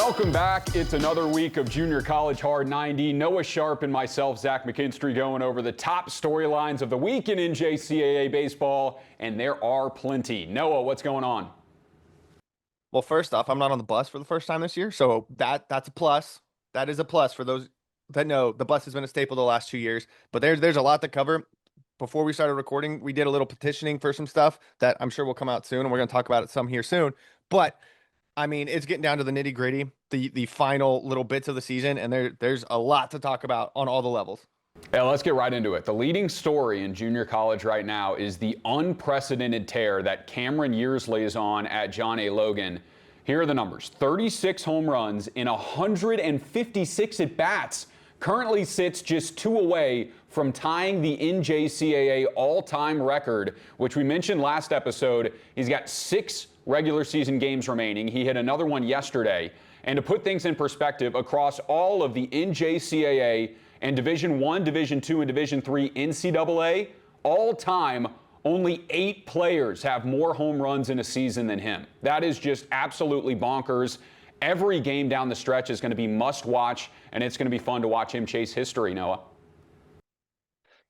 Welcome back. It's another week of Junior College Hard 90. Noah Sharp and myself, Zach McKinstry, going over the top storylines of the week in NJCAA baseball, and there are plenty. Noah, what's going on? Well, first off, I'm not on the bus for the first time this year, so that's a plus. That is a plus for those that know the bus has been a staple the last 2 years. But there's a lot to cover. Before we started recording, we did a little petitioning for some stuff that I'm sure will come out soon, and we're going to talk about it some here soon. But I mean, it's getting down to the nitty gritty, the final little bits of the season, and there's a lot to talk about on all the levels. Yeah, let's get right into it. The leading story in junior college right now is the unprecedented tear that Cameron Yearsley is on at John A. Logan. Here are the numbers. 36 home runs in 156 at-bats. Currently sits just 2 away from tying the NJCAA all-time record, which we mentioned last episode. He's got 6 regular season games remaining. He hit another one yesterday. And to put things in perspective, across all of the NJCAA and Division I, Division II, and Division III NCAA, all time, only 8 players have more home runs in a season than him. That is just absolutely bonkers. Every game down the stretch is going to be must watch, and it's going to be fun to watch him chase history, Noah.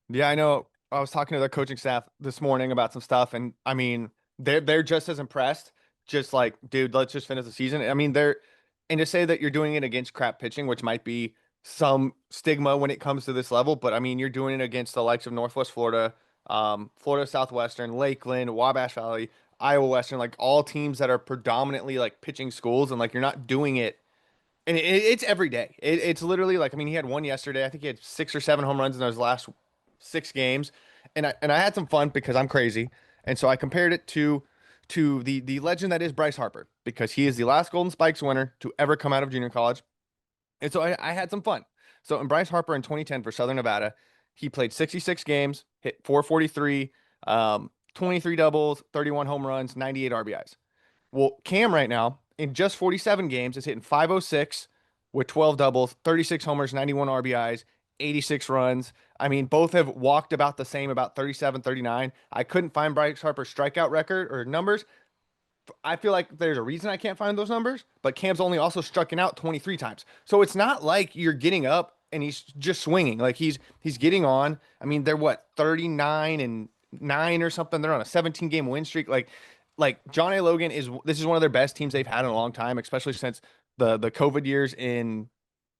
Yeah, I know. I was talking to their coaching staff this morning about some stuff, and I mean, they're just as impressed. Just like, dude, let's just finish the season. I mean, and to say that you're doing it against crap pitching, which might be some stigma when it comes to this level, but I mean, you're doing it against the likes of Northwest Florida, Florida Southwestern, Lakeland, Wabash Valley, Iowa Western, like all teams that are predominantly like pitching schools, and like you're not doing it. And it's every day. It's literally like, I mean, he had one yesterday. I think he had 6 or 7 home runs in those last 6 games, and I had some fun because I'm crazy, and so I compared it to the legend that is Bryce Harper, because he is the last Golden Spikes winner to ever come out of junior college. And so I had some fun. So in Bryce Harper in 2010 for Southern Nevada, he played 66 games, hit 443, 23 doubles, 31 home runs, 98 RBIs. Well, Cam right now in just 47 games is hitting 506 with 12 doubles, 36 homers, 91 RBIs, 86 runs. I mean, both have walked about the same, about 37, 39. I couldn't find Bryce Harper's strikeout record or numbers. I feel like there's a reason I can't find those numbers, but Cam's only also struck out 23 times. So it's not like you're getting up and he's just swinging. Like he's getting on. I mean, they're what, 39-9 or something. They're on a 17-game win streak. Like John A. Logan this is one of their best teams they've had in a long time, especially since the COVID years in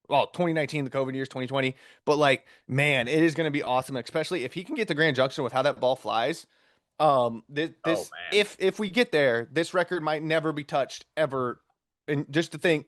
2019, the COVID years, 2020. But like, man, it is going to be awesome, especially if he can get to Grand Junction with how that ball flies. If we get there, this record might never be touched ever. And just to think,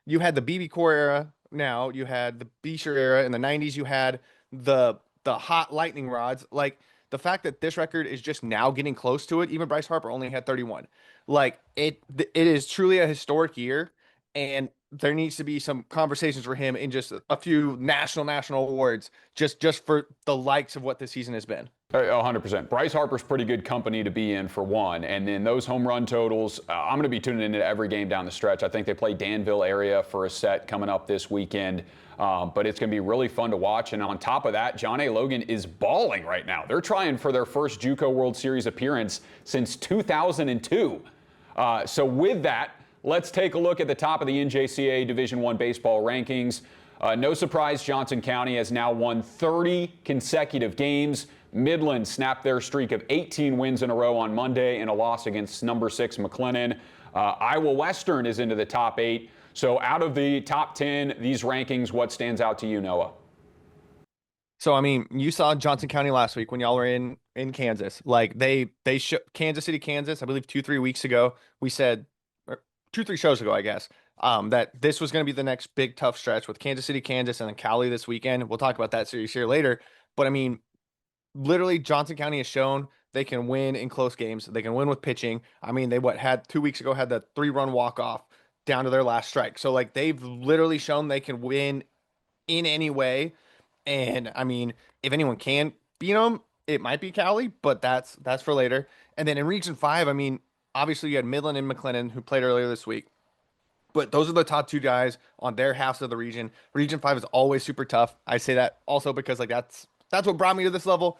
you had the BB Core era, now you had the Beecher era in the 90s, you had the hot lightning rods. Like the fact that this record is just now getting close to it, even Bryce Harper only had 31. Like it is truly a historic year, and there needs to be some conversations for him in just a few national awards, just for the likes of what this season has been. 100%. Bryce Harper's pretty good company to be in for one. And then those home run totals, I'm going to be tuning into every game down the stretch. I think they play Danville area for a set coming up this weekend. But it's going to be really fun to watch. And on top of that, John A. Logan is balling right now. They're trying for their first JUCO World Series appearance since 2002. So with that, let's take a look at the top of the NJCAA Division I baseball rankings. No surprise, Johnson County has now won 30 consecutive games. Midland snapped their streak of 18 wins in a row on Monday in a loss against number 6 McLennan. Iowa Western is into the top 8. So out of the top 10, these rankings, what stands out to you, Noah? So, I mean, you saw Johnson County last week when y'all were in Kansas. Like they Kansas City, Kansas, I believe 2-3 weeks ago, we said, or 2-3 shows ago, I guess, that this was going to be the next big tough stretch with Kansas City, Kansas, and then Cali this weekend. We'll talk about that series here later. But I mean, literally Johnson County has shown they can win in close games. They can win with pitching. I mean, they had 2 weeks ago had the 3-run walk-off down to their last strike. So like they've literally shown they can win in any way. And I mean, if anyone can beat them, it might be Cali, but that's for later. And then in Region 5, I mean, obviously you had Midland and McLennan who played earlier this week. But those are the top 2 guys on their halves of the region. Region 5 is always super tough. I say that also because like that's what brought me to this level.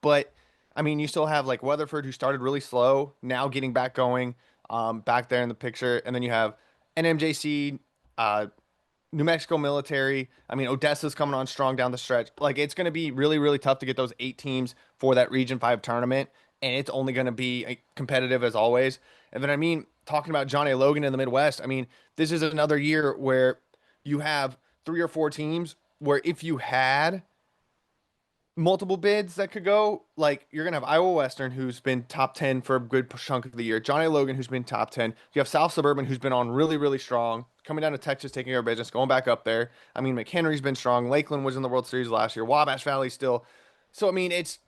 But I mean, you still have like Weatherford, who started really slow, now getting back going, back there in the picture. And then you have NMJC, New Mexico military. I mean, Odessa's coming on strong down the stretch. Like, it's going to be really, really tough to get those 8 teams for that Region 5 tournament. And it's only going to be competitive as always. And then, I mean, talking about John A. Logan in the Midwest, I mean, this is another year where you have 3 or 4 teams where if you had multiple bids that could go. Like, you're gonna have Iowa Western, who's been top 10 for a good chunk of the year. John A. Logan, who's been top 10. You have South Suburban, who's been on really, really strong. Coming down to Texas, taking care of business, going back up there. I mean, McHenry's been strong. Lakeland was in the World Series last year. Wabash Valley still. So I mean, it's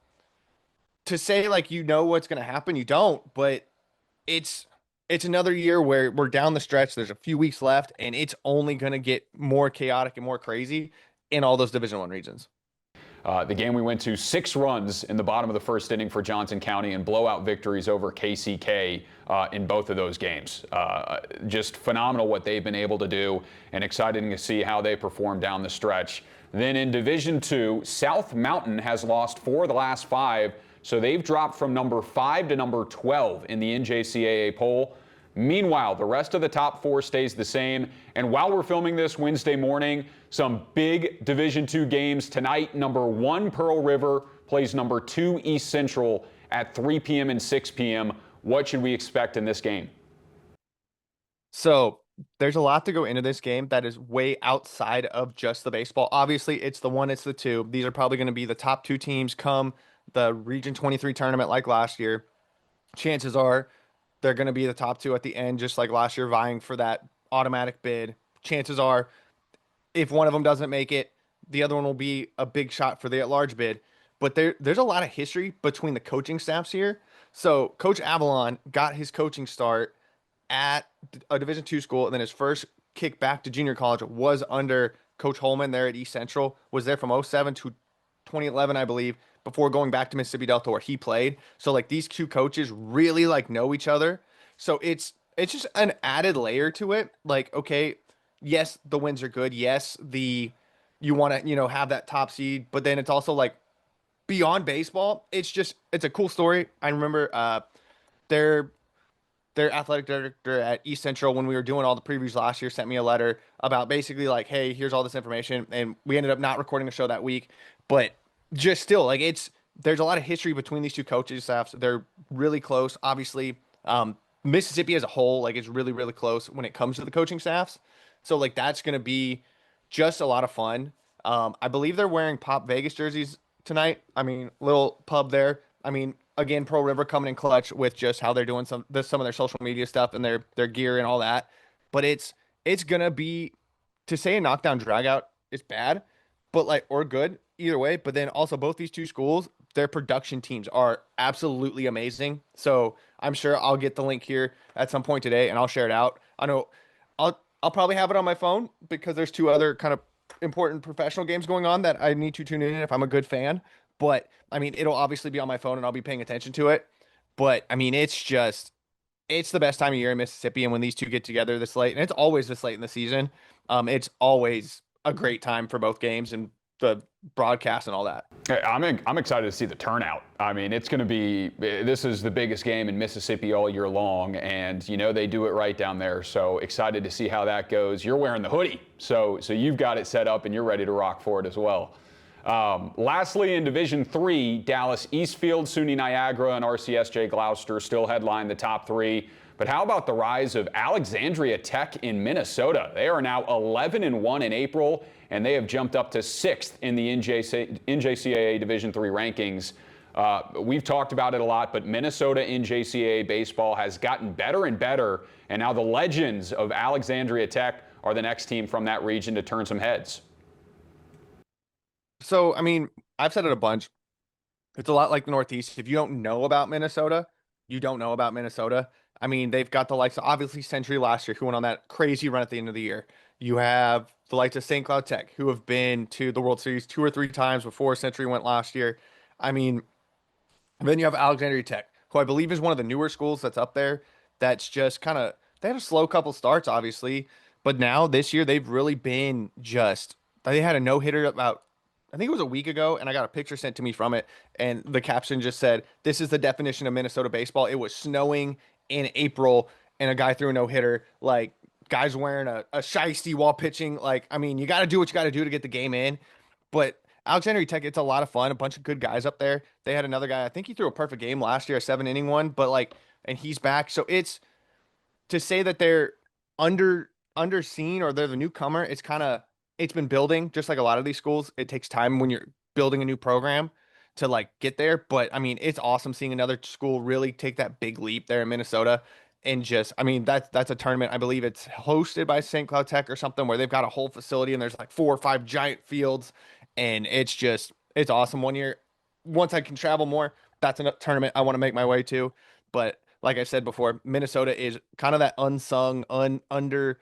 to say like you know what's gonna happen. You don't, but it's it's another year where we're down the stretch. There's a few weeks left, and it's only gonna get more chaotic and more crazy in all those Division One regions. The game we went to 6 runs in the bottom of the first inning for Johnson County and blowout victories over KCK in both of those games. Just phenomenal what they've been able to do and exciting to see how they perform down the stretch. Then in Division II, South Mountain has lost 4 of the last 5, so they've dropped from number 5 to number 12 in the NJCAA poll. Meanwhile, the rest of the top 4 stays the same. And while we're filming this Wednesday morning, some big Division II games tonight. Number 1 Pearl River plays number 2 East Central at 3 p.m. and 6 p.m. What should we expect in this game? So there's a lot to go into this game that is way outside of just the baseball. Obviously, it's the 1, it's the 2. These are probably going to be the top 2 teams come the Region 23 tournament like last year. Chances are they're going to be the top 2 at the end, just like last year, vying for that automatic bid. Chances are, if one of them doesn't make it, the other one will be a big shot for the at-large bid. But there's a lot of history between the coaching staffs here. So Coach Avalon got his coaching start at a Division II school, and then his first kick back to junior college was under Coach Holman there at East Central. Was there from '07 to 2011, I believe, before going back to Mississippi Delta where he played. So like these 2 coaches really like know each other. So it's just an added layer to it. Like, okay, yes, the wins are good. Yes, you want to, have that top seed, but then it's also like beyond baseball. It's a cool story. I remember their athletic director at East Central, when we were doing all the previews last year, sent me a letter about basically like, hey, here's all this information. And we ended up not recording a show that week, but just still like there's a lot of history between these 2 coaches staffs. They're really close. Obviously, Mississippi as a whole, like, is really, really close when it comes to the coaching staffs. So like that's going to be just a lot of fun. I believe they're wearing Pop Vegas jerseys tonight. I mean, little pub there. I mean, again, Pearl River coming in clutch with just how they're doing some of their social media stuff and their gear and all that. But it's gonna be, to say a knockdown dragout is bad, but like, or good either way. But then also both these 2 schools, their production teams are absolutely amazing. So I'm sure I'll get the link here at some point today and I'll share it out. I know I'll probably have it on my phone because there's 2 other kind of important professional games going on that I need to tune in if I'm a good fan. But I mean, it'll obviously be on my phone and I'll be paying attention to it. But I mean, it's the best time of year in Mississippi. And when these 2 get together this late, and it's always this late in the season, it's always a great time for both games and the broadcast and all that. I'm excited to see the turnout. I mean, this is the biggest game in Mississippi all year long, and they do it right down there. So excited to see how that goes. You're wearing the hoodie, so you've got it set up and you're ready to rock for it as well. Lastly, in Division III, Dallas Eastfield, SUNY Niagara, and RCSJ Gloucester still headline the top 3. But how about the rise of Alexandria Tech in Minnesota? They are now 11-1 in April, and they have jumped up to 6th in the NJCAA Division III rankings. We've talked about it a lot, but Minnesota NJCAA baseball has gotten better and better, and now the legends of Alexandria Tech are the next team from that region to turn some heads. So, I mean, I've said it a bunch. It's a lot like the Northeast. If you don't know about Minnesota, you don't know about Minnesota. I mean, they've got the likes of obviously Century last year, who went on that crazy run at the end of the year. You have the likes of St. Cloud Tech, who have been to the World Series 2 or 3 times before Century went last year. I mean, then you have Alexandria Tech, who I believe is one of the newer schools that's up there. That's just kind of, they had a slow couple starts, obviously, but now this year they've really been they had a no-hitter about, I think it was a week ago, and I got a picture sent to me from it, and the caption just said, "This is the definition of Minnesota baseball." It was snowing in April, and a guy threw a no-hitter. Like, guys wearing a shiesty while pitching. Like, I mean, you got to do what you got to do to get the game in. But Alexandria Tech, it's a lot of fun. A bunch of good guys up there. They had another guy. I think he threw a perfect game last year, a 7 inning one. But like, and he's back. So it's to say that they're underseen or they're the newcomer. It's been building just like a lot of these schools. It takes time when you're building a new program to like get there. But I mean, it's awesome seeing another school really take that big leap there in Minnesota. And just, I mean, that's a tournament. I believe it's hosted by St. Cloud Tech or something where they've got a whole facility and there's like 4 or 5 giant fields. And it's awesome. One year, once I can travel more, that's a tournament I want to make my way to. But like I said before, Minnesota is kind of that unsung, under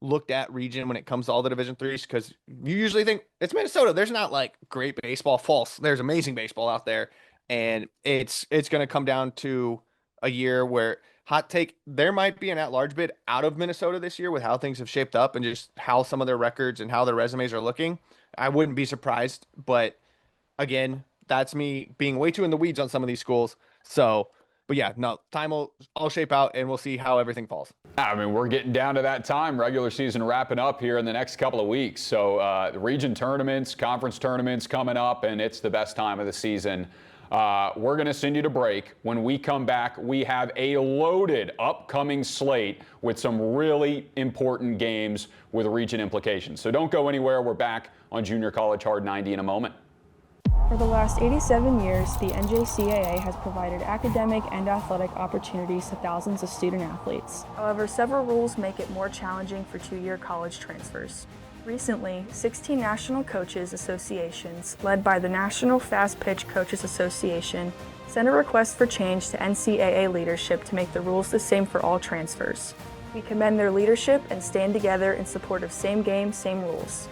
looked at region when it comes to all the Division threes because you usually think it's Minnesota. There's not like great baseball. False. There's amazing baseball out there, and it's going to come down to a year where hot take there might be an at-large bid out of Minnesota this year with how things have shaped up and just how some of their records and how their resumes are looking. I wouldn't be surprised, but again, that's me being way too in the weeds on some of these schools. So. But yeah, no, time will all shape out and we'll see how everything falls. I mean, we're getting down to that time. Regular season wrapping up here in the next couple of weeks. So the region tournaments, conference tournaments coming up, and it's the best time of the season. We're going to send you to break. When we come back, we have a loaded upcoming slate with some really important games with region implications. So don't go anywhere. We're back on Junior College Hard 90 in a moment. For the last 87 years, the NJCAA has provided academic and athletic opportunities to thousands of student athletes. However, several rules make it more challenging for two-year college transfers. Recently, 16 national coaches associations, led by the National Fast Pitch Coaches Association, sent a request for change to NCAA leadership to make the rules the same for all transfers. We commend their leadership and stand together in support of same game, same rules.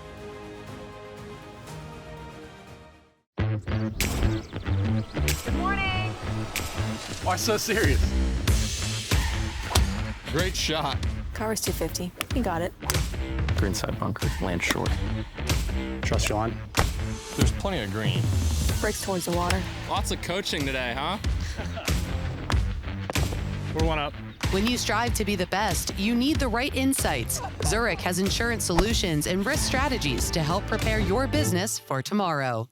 Good morning. Why so serious? Great shot. Car was 250. You got it. Greenside bunker, land short. Trust your line. There's plenty of green. Brakes towards the water. Lots of coaching today, huh? We're one up. When you strive to be the best, you need the right insights. Zurich has insurance solutions and risk strategies to help prepare your business for tomorrow.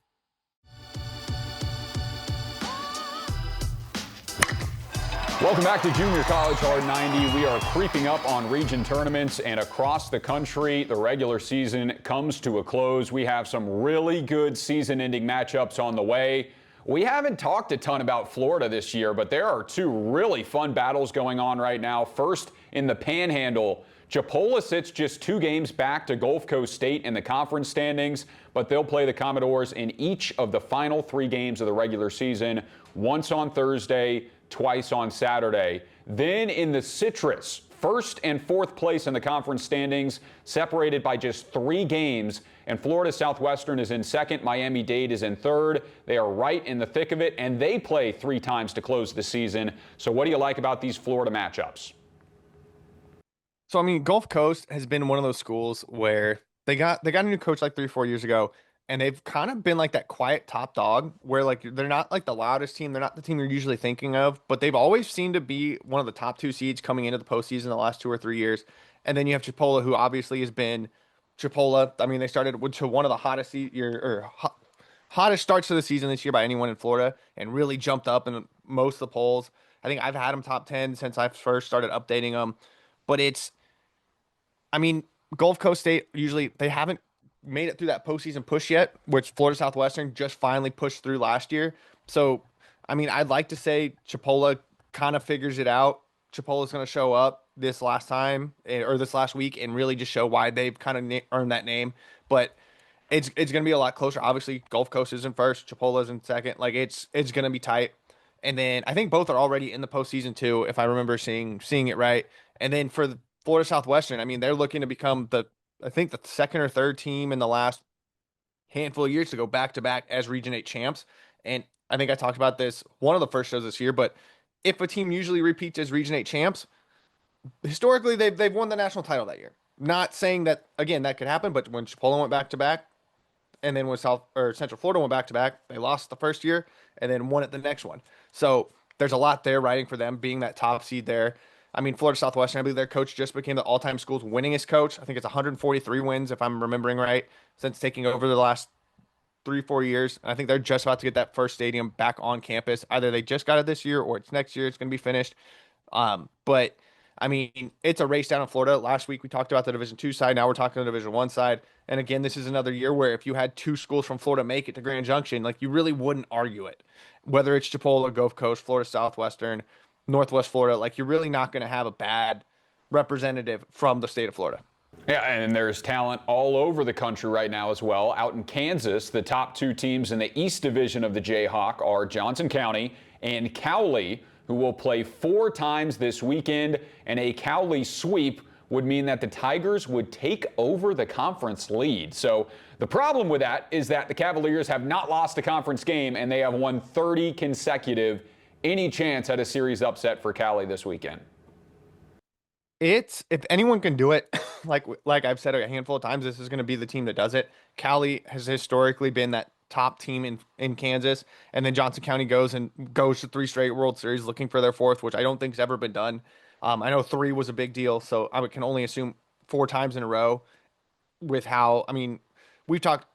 Welcome back to Junior College Hard 90. We are creeping up on region tournaments, and across the country, the regular season comes to a close. We have some really good season-ending matchups on the way. We haven't talked a ton about Florida this year, but there are two really fun battles going on right now. First, in the Panhandle, Chipola sits just 2 games back to Gulf Coast State in the conference standings, but they'll play the Commodores in each of the final 3 games of the regular season, once on Thursday, twice on Saturday. Then in the Citrus, 1st and 4th place in the conference standings, separated by just 3 games. And Florida Southwestern is in 2nd. Miami-Dade is in 3rd. They are right in the thick of it, and they play 3 times to close the season. So what do you like about these Florida matchups? So, I mean, Gulf Coast has been one of those schools where they got a new coach like 3 or 4 years ago, and they've kind of been like that quiet top dog where like they're not like the loudest team. They're not the team you're usually thinking of, but they've always seemed to be one of the top 2 seeds coming into the postseason the last 2 or 3 years. And then you have Chipola, who obviously has been Chipola. I mean, they started to one of the hottest hottest starts to the season this year by anyone in Florida and really jumped up in most of the polls. I think I've had them top 10 since I first started updating them, but I mean, Gulf Coast State, usually they haven't made it through that postseason push yet, which Florida Southwestern just finally pushed through last year. So, I mean, I'd like to say Chipola kind of figures it out. Chipola's going to show up this last week and really just show why they've kind of earned that name. But it's going to be a lot closer. Obviously, Gulf Coast is in 1st, Chipola's in 2nd. Like it's going to be tight. And then I think both are already in the postseason too, if I remember seeing it right. And then for the Florida Southwestern, I mean, they're looking to become I think the 2nd or 3rd team in the last handful of years to go back-to-back as Region 8 champs. And I think I talked about this one of the first shows this year, but if a team usually repeats as Region 8 champs, historically they've won the national title that year. Not saying that, again, that could happen, but when Chipola went back-to-back and then when Central Florida went back-to-back, they lost the first year and then won it the next one. So there's a lot there riding for them being that top seed there. I mean, Florida Southwestern, I believe their coach just became the all-time school's winningest coach. I think it's 143 wins, if I'm remembering right, since taking over the last 3-4 years. And I think they're just about to get that first stadium back on campus. Either they just got it this year or it's next year. It's going to be finished. But I mean, it's a race down in Florida. Last week we talked about the Division II side. Now we're talking the Division I side. And again, this is another year where if you had two schools from Florida make it to Grand Junction, like you really wouldn't argue it. Whether it's Chipola, Gulf Coast, Florida Southwestern, Northwest Florida, like you're really not going to have a bad representative from the state of Florida. Yeah, and there's talent all over the country right now as well. Out in Kansas, the top two teams in the East Division of the Jayhawk are Johnson County and Cowley, who will play 4 times this weekend, and a Cowley sweep would mean that the Tigers would take over the conference lead. So the problem with that is that the Cavaliers have not lost a conference game, and they have won 30 consecutive. Any chance at a series upset for Cowley this weekend? If anyone can do it, like I've said a handful of times, this is going to be the team that does it. Cowley has historically been that top team in Kansas, and then Johnson County goes to 3 straight World Series looking for their 4th, which I don't think has ever been done. I know 3 was a big deal, so I can only assume 4 times in a row with how, I mean, we've talked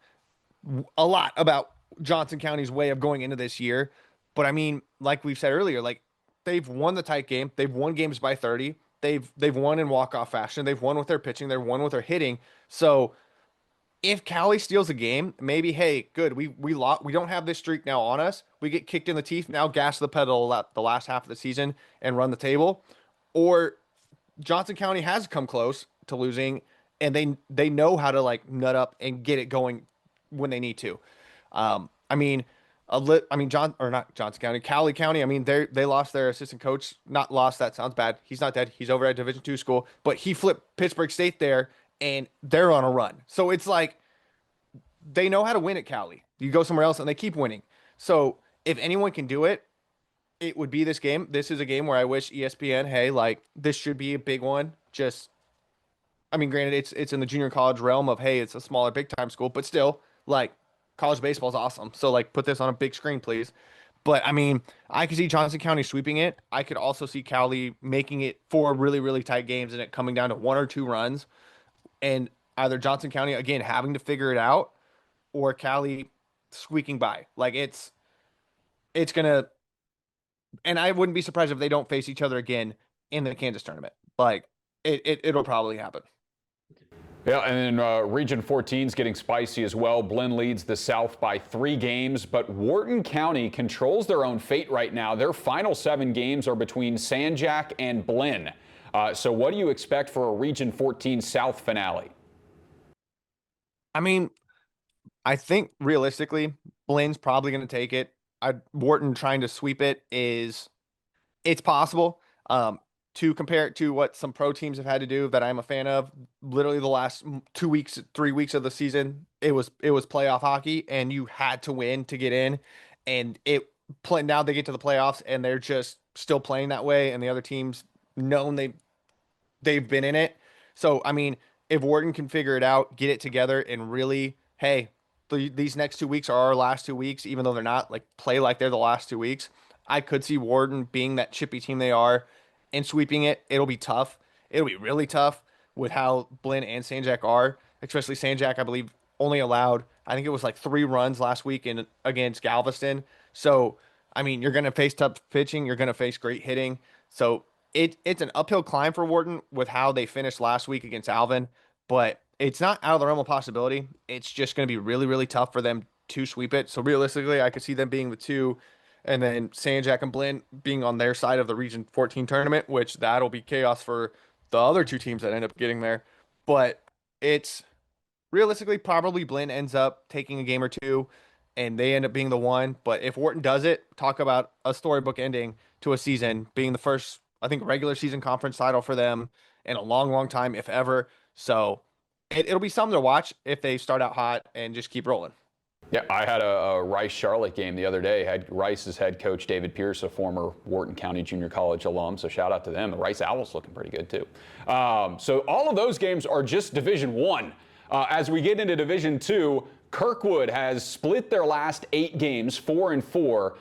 a lot about Johnson County's way of going into this year, but I mean, like we've said earlier, like they've won the tight game. They've won games by 30. They've won in walk-off fashion. They've won with their pitching. They've won with their hitting. So if Cali steals a game, maybe, hey, good, we don't have this streak now on us. We get kicked in the teeth. Now gas the pedal the last half of the season and run the table. Or Johnson County has come close to losing, and they know how to like nut up and get it going when they need to. Johnson County, Cowley County. I mean, they lost their assistant coach. Not lost. That sounds bad. He's not dead. He's over at Division II school, but he flipped Pittsburgh State there, and they're on a run. So it's like they know how to win at Cowley. You go somewhere else, and they keep winning. So if anyone can do it, it would be this game. This is a game where I wish ESPN, hey, like this should be a big one. Granted, it's in the junior college realm of, hey, it's a smaller big time school, but still, like, college baseball is awesome. So, like, put this on a big screen, please. But, I mean, I could see Johnson County sweeping it. I could also see Cowley making it 4 really, really tight games and it coming down to 1 or 2 runs. And either Johnson County, again, having to figure it out, or Cowley squeaking by. Like, it's going to – and I wouldn't be surprised if they don't face each other again in the Kansas tournament. Like, it'll probably happen. Yeah, and then Region 14 is getting spicy as well. Blinn leads the South by 3 games, but Wharton County controls their own fate right now. Their final 7 games are between San Jac and Blinn. So what do you expect for a Region 14 South finale? I mean, I think realistically, Blinn's probably going to take it. Wharton trying to sweep it's possible. To compare it to what some pro teams have had to do that I'm a fan of, literally the last 2 weeks, 3 weeks of the season, it was playoff hockey, and you had to win to get in. And now they get to the playoffs, and they're just still playing that way, and the other teams known they've been in it. So I mean, if Wharton can figure it out, get it together, and really, hey, these next 2 weeks are our last 2 weeks, even though they're not, like, play like they're the last 2 weeks, I could see Wharton being that chippy team they are and sweeping it. It'll be tough. It'll be really tough with how Blinn and San Jac are, especially San Jac, I believe, only allowed, I think it was like 3 runs last week against Galveston. So, I mean, you're going to face tough pitching. You're going to face great hitting. So it's an uphill climb for Wharton with how they finished last week against Alvin, but it's not out of the realm of possibility. It's just going to be really, really tough for them to sweep it. So realistically, I could see them being the 2, and then San Jac and Blinn being on their side of the Region 14 tournament, which that'll be chaos for the other 2 teams that end up getting there. But it's realistically probably Blinn ends up taking a game or 2, and they end up being the 1. But if Wharton does it, talk about a storybook ending to a season, being the first, I think, regular season conference title for them in a long, long time, if ever. So it'll be something to watch if they start out hot and just keep rolling. Yeah, I had a Rice-Charlotte game the other day. Had Rice's head coach, David Pierce, a former Wharton County Junior College alum, so shout out to them. The Rice Owls looking pretty good, too. So all of those games are just Division I. As we get into Division II, Kirkwood has split their last 8 games, 4-4.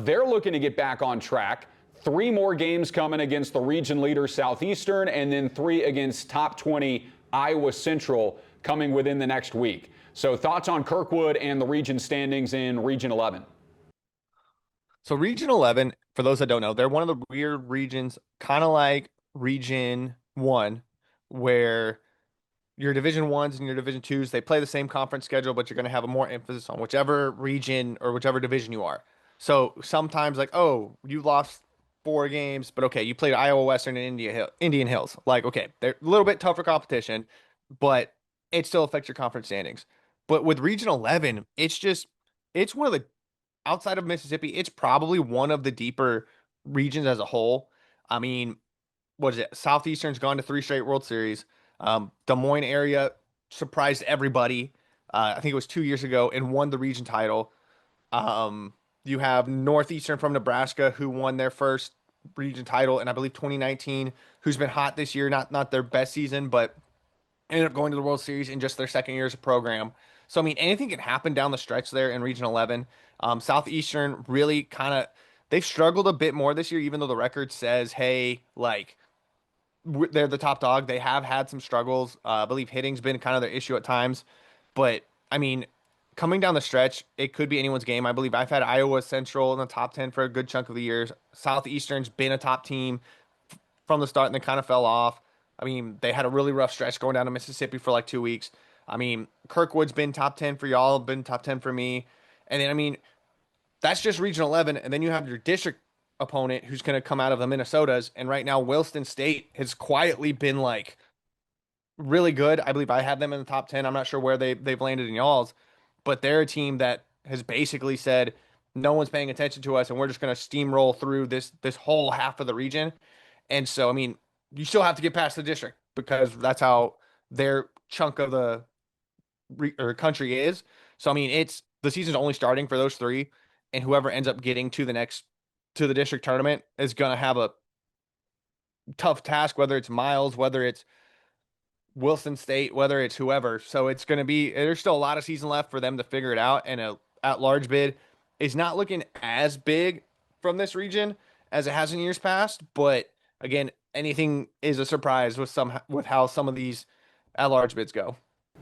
They're looking to get back on track. 3 more games coming against the region leader Southeastern, and then 3 against top 20 Iowa Central coming within the next week. So thoughts on Kirkwood and the region standings in Region 11? So Region 11, for those that don't know, they're one of the weird regions, kind of like Region 1, where your Division 1s and your Division 2s, they play the same conference schedule, but you're going to have a more emphasis on whichever region or whichever division you are. So sometimes like, oh, you lost 4 games, but okay, you played Iowa Western and Indian Hills. Like, okay, they're a little bit tougher competition, but it still affects your conference standings. But with Region 11, it's one of the, outside of Mississippi, it's probably one of the deeper regions as a whole. I mean, what is it? Southeastern's gone to 3 straight World Series. Des Moines area surprised everybody. I think it was 2 years ago and won the region title. You have Northeastern from Nebraska who won their first region title in, I believe, 2019, who's been hot this year. Not their best season, but ended up going to the World Series in just their second year as a program. So, I mean, anything can happen down the stretch there in Region 11. Southeastern really kind of, they've struggled a bit more this year, even though the record says, hey, like, they're the top dog. They have had some struggles. I believe hitting's been kind of their issue at times. But, I mean, coming down the stretch, it could be anyone's game. I believe I've had Iowa Central in the top 10 for a good chunk of the years. Southeastern's been a top team from the start and they kind of fell off. I mean, they had a really rough stretch going down to Mississippi for like 2 weeks. I mean, Kirkwood's been top 10 for y'all, been top 10 for me. And then, I mean, that's just Region 11. And then you have your district opponent who's going to come out of the Minnesotas. And right now, Williston State has quietly been like really good. I believe I have them in the top 10. I'm not sure where they've landed in y'all's, but they're a team that has basically said, no one's paying attention to us and we're just going to steamroll through this whole half of the region. And so, I mean, you still have to get past the district because that's how their chunk of the country is. So, I mean, the season's only starting for those 3, and whoever ends up getting to the district tournament is going to have a tough task, whether it's Miles, whether it's Wilson State, whether it's whoever. So it's going to be, there's still a lot of season left for them to figure it out. And a at-large bid is not looking as big from this region as it has in years past. But again, anything is a surprise with how some of these at-large bids go.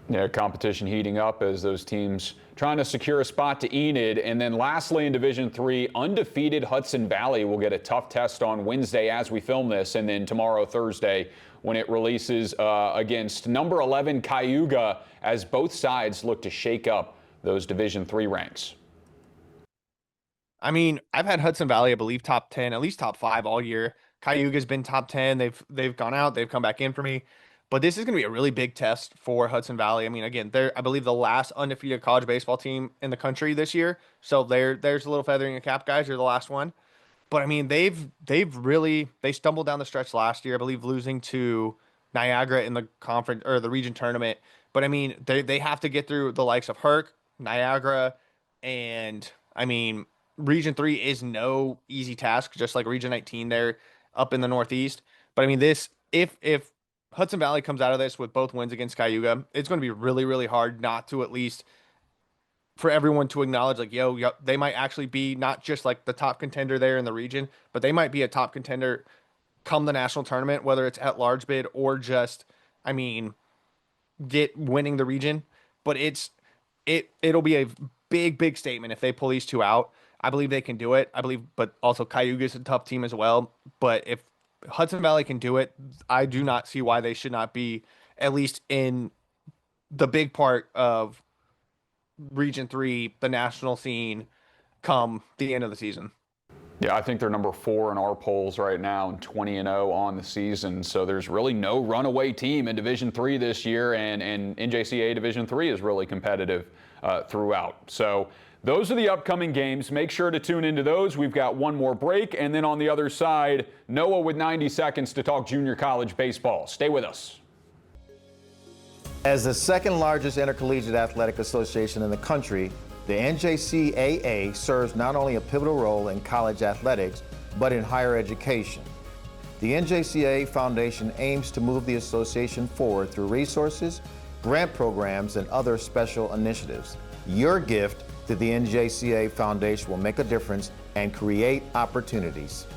Yeah, competition heating up as those teams trying to secure a spot to Enid. And then lastly, in Division 3, undefeated Hudson Valley will get a tough test on Wednesday as we film this, and then tomorrow, Thursday, when it releases against number 11 Cayuga, as both sides look to shake up those Division 3 ranks. I mean, I've had Hudson Valley, I believe, top 10, at least top 5 all year. Cayuga's been top 10. They've gone out. They've come back in for me. But this is going to be a really big test for Hudson Valley. I mean, again, they're, I believe, the last undefeated college baseball team in the country this year. So there's a little feather in your cap, guys. You're the last one. But I mean, they stumbled down the stretch last year, I believe, losing to Niagara in the conference or the region tournament. But I mean, they have to get through the likes of Herc, Niagara, and I mean, Region 3 is no easy task, just like Region 19 there up in the Northeast. But I mean, if Hudson Valley comes out of this with both wins against Cayuga, it's going to be really, really hard not to, at least for everyone to acknowledge, like, yo, they might actually be not just like the top contender there in the region, but they might be a top contender come the national tournament, whether it's at large bid or just, I mean, winning the region. But it'll be a big, big statement if they pull these 2 out. I believe they can do it. I believe, but also Cayuga is a tough team as well. But if Hudson Valley can do it, I do not see why they should not be at least in the big part of Region 3, the national scene, come the end of the season. Yeah, I think they're number 4 in our polls right now and 20-0 on the season. So there's really no runaway team in Division 3 this year, and NJCAA Division 3 is really competitive throughout. So those are the upcoming games. Make sure to tune into those. We've got one more break, and then on the other side, Noah with 90 seconds to talk junior college baseball. Stay with us. As the second largest intercollegiate athletic association in the country, the NJCAA serves not only a pivotal role in college athletics, but in higher education. The NJCAA Foundation aims to move the association forward through resources, grant programs, and other special initiatives. Your gift to the NJCAA Foundation will make a difference and create opportunities.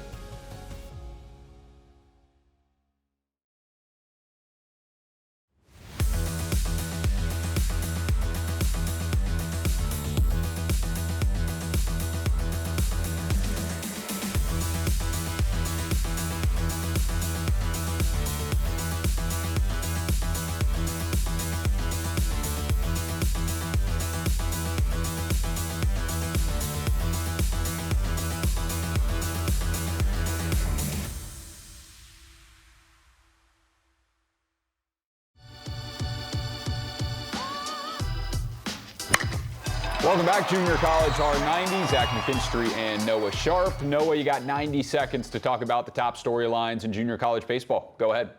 Welcome back, Junior College Hard 90. Zach McKinstry and Noah Sharp. Noah, you got 90 seconds to talk about the top storylines in junior college baseball. Go ahead.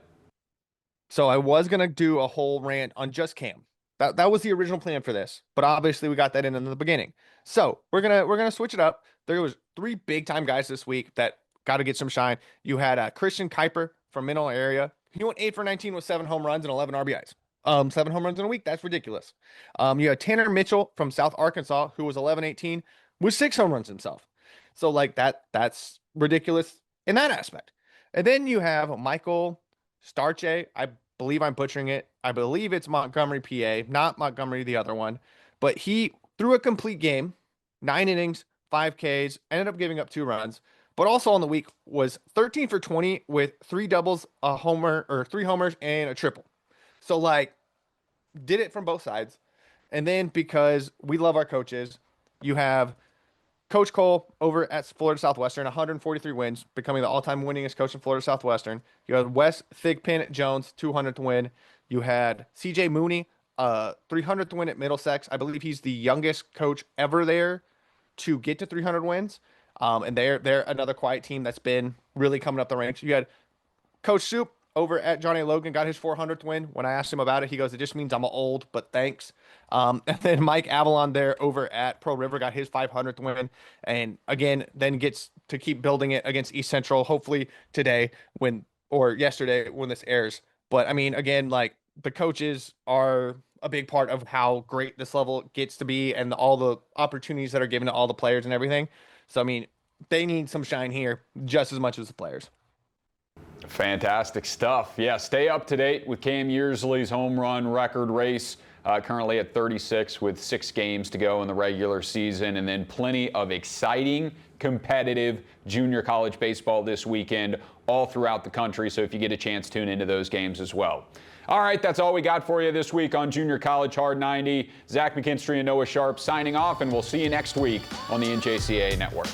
So I was gonna do a whole rant on just Cam. That was the original plan for this, but obviously we got that in the beginning. So we're gonna switch it up. There was 3 big time guys this week that got to get some shine. You had Christian Kuiper from Middle area. He went 8 for 19 with 7 home runs and 11 RBIs. 7 home runs in a week. That's ridiculous. You had Tanner Mitchell from South Arkansas, who was 11-18 with 6 home runs himself. So like that's ridiculous in that aspect. And then you have Michael Starche. I believe I'm butchering it. I believe it's Montgomery, PA, not Montgomery, the other one. But he threw a complete game, 9 innings, 5 Ks, ended up giving up 2 runs. But also on the week was 13 for 20 with 3 doubles, a homer, or 3 homers and a triple. So like, did it from both sides. And then because we love our coaches, you have Coach Cole over at Florida Southwestern, 143 wins, becoming the all-time winningest coach in Florida Southwestern. You had Wes Thigpen Jones, 200th win. You had CJ Mooney, 300th win at Middlesex. I believe he's the youngest coach ever there to get to 300 wins. And they're another quiet team that's been really coming up the ranks. You had Coach Soup over at John A. Logan, got his 400th win. When I asked him about it, he goes, "It just means I'm old, but thanks." And then Mike Avalon there over at Pro River got his 500th win. And again, then gets to keep building it against East Central, hopefully today or yesterday when this airs. But I mean, again, like the coaches are a big part of how great this level gets to be and all the opportunities that are given to all the players and everything. So, I mean, they need some shine here just as much as the players. Fantastic stuff. Yeah, stay up to date with Cam Yearsley's home run record race, currently at 36 with 6 games to go in the regular season, and then plenty of exciting, competitive junior college baseball this weekend all throughout the country. So if you get a chance, tune into those games as well. All right, that's all we got for you this week on Junior College Hard 90. Zach McKinstry and Noah Sharp signing off, and we'll see you next week on the NJCAA Network.